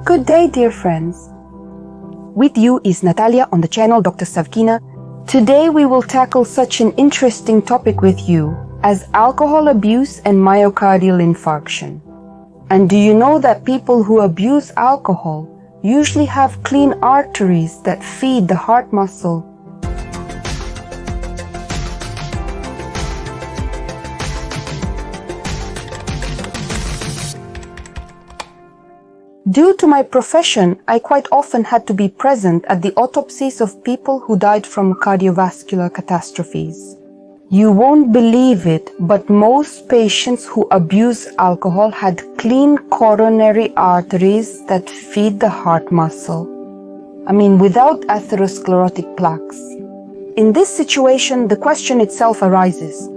Good day, dear friends. With you is Natalia on the channel Doctor Savkina. Today we will tackle such an interesting topic with you as alcohol abuse and myocardial infarction. And do you know that people who abuse alcohol usually have clean arteries that feed the heart muscle? Due to my profession, I quite often had to be present at the autopsies of people who died from cardiovascular catastrophes. You won't believe it, but most patients who abuse alcohol had clean coronary arteries that feed the heart muscle. Without atherosclerotic plaques. In this situation, the question itself arises.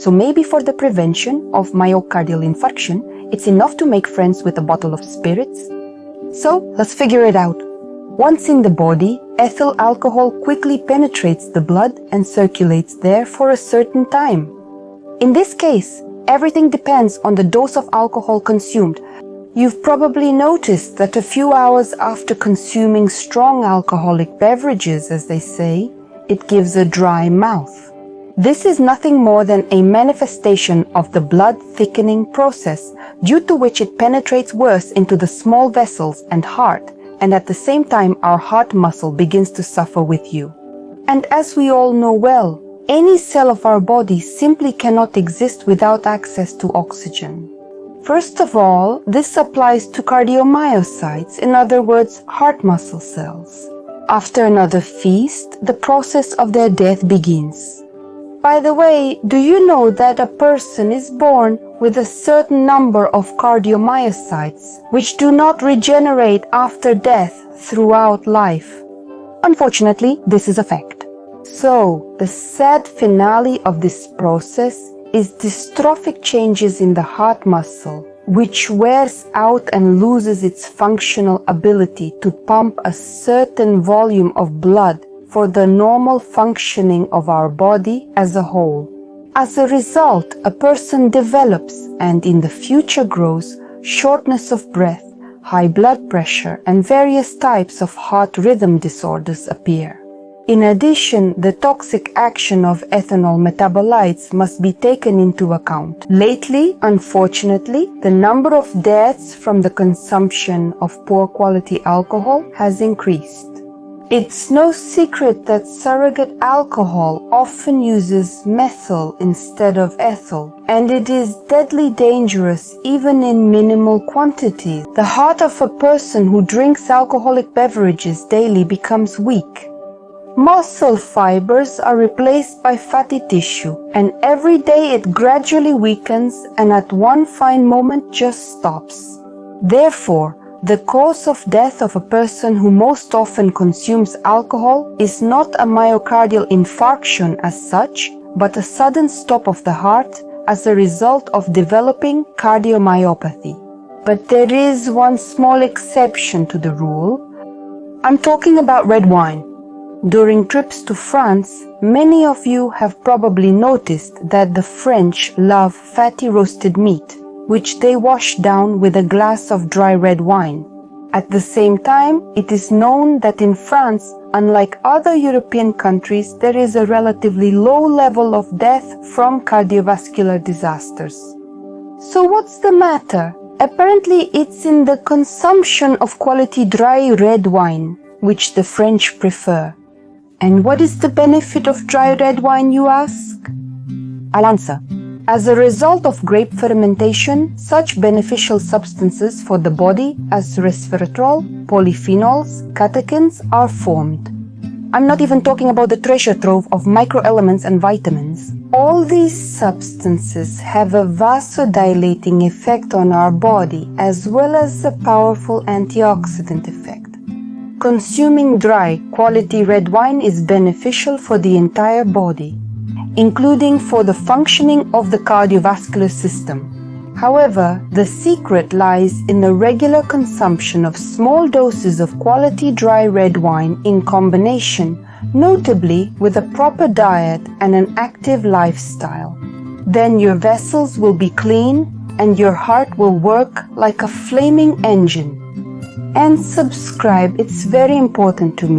So maybe for the prevention of myocardial infarction, it's enough to make friends with a bottle of spirits? So let's figure it out. Once in the body, ethyl alcohol quickly penetrates the blood and circulates there for a certain time. In this case, everything depends on the dose of alcohol consumed. You've probably noticed that a few hours after consuming strong alcoholic beverages, as they say, it gives a dry mouth. This is nothing more than a manifestation of the blood thickening process, due to which it penetrates worse into the small vessels and heart, and at the same time our heart muscle begins to suffer with you. And as we all know well, any cell of our body simply cannot exist without access to oxygen. First of all, this applies to cardiomyocytes, in other words, heart muscle cells. After another feast, the process of their death begins. By the way, do you know that a person is born with a certain number of cardiomyocytes which do not regenerate after death throughout life? Unfortunately, this is a fact. So, the sad finale of this process is dystrophic changes in the heart muscle, which wears out and loses its functional ability to pump a certain volume of blood for the normal functioning of our body as a whole. As a result, a person develops and in the future grows shortness of breath, high blood pressure, and various types of heart rhythm disorders appear. In addition, the toxic action of ethanol metabolites must be taken into account. Lately, unfortunately, the number of deaths from the consumption of poor quality alcohol has increased. It's no secret that surrogate alcohol often uses methyl instead of ethyl, and it is deadly dangerous even in minimal quantities. The heart of a person who drinks alcoholic beverages daily becomes weak. Muscle fibers are replaced by fatty tissue, and every day it gradually weakens and at one fine moment just stops. Therefore, the cause of death of a person who most often consumes alcohol is not a myocardial infarction as such, but a sudden stop of the heart as a result of developing cardiomyopathy. But there is one small exception to the rule. I'm talking about red wine. During trips to France, many of you have probably noticed that the French love fatty roasted meat, which they wash down with a glass of dry red wine. At the same time, it is known that in France, unlike other European countries, there is a relatively low level of death from cardiovascular disasters. So what's the matter? Apparently it's in the consumption of quality dry red wine, which the French prefer. And what is the benefit of dry red wine, you ask? I'll answer. As a result of grape fermentation, such beneficial substances for the body as resveratrol, polyphenols, catechins are formed. I'm not even talking about the treasure trove of microelements and vitamins. All these substances have a vasodilating effect on our body as well as a powerful antioxidant effect. Consuming dry, quality red wine is beneficial for the entire body, including for the functioning of the cardiovascular system. However, the secret lies in the regular consumption of small doses of quality dry red wine in combination, notably with a proper diet and an active lifestyle. Then your vessels will be clean and your heart will work like a flaming engine. and subscribe. It's very important to me.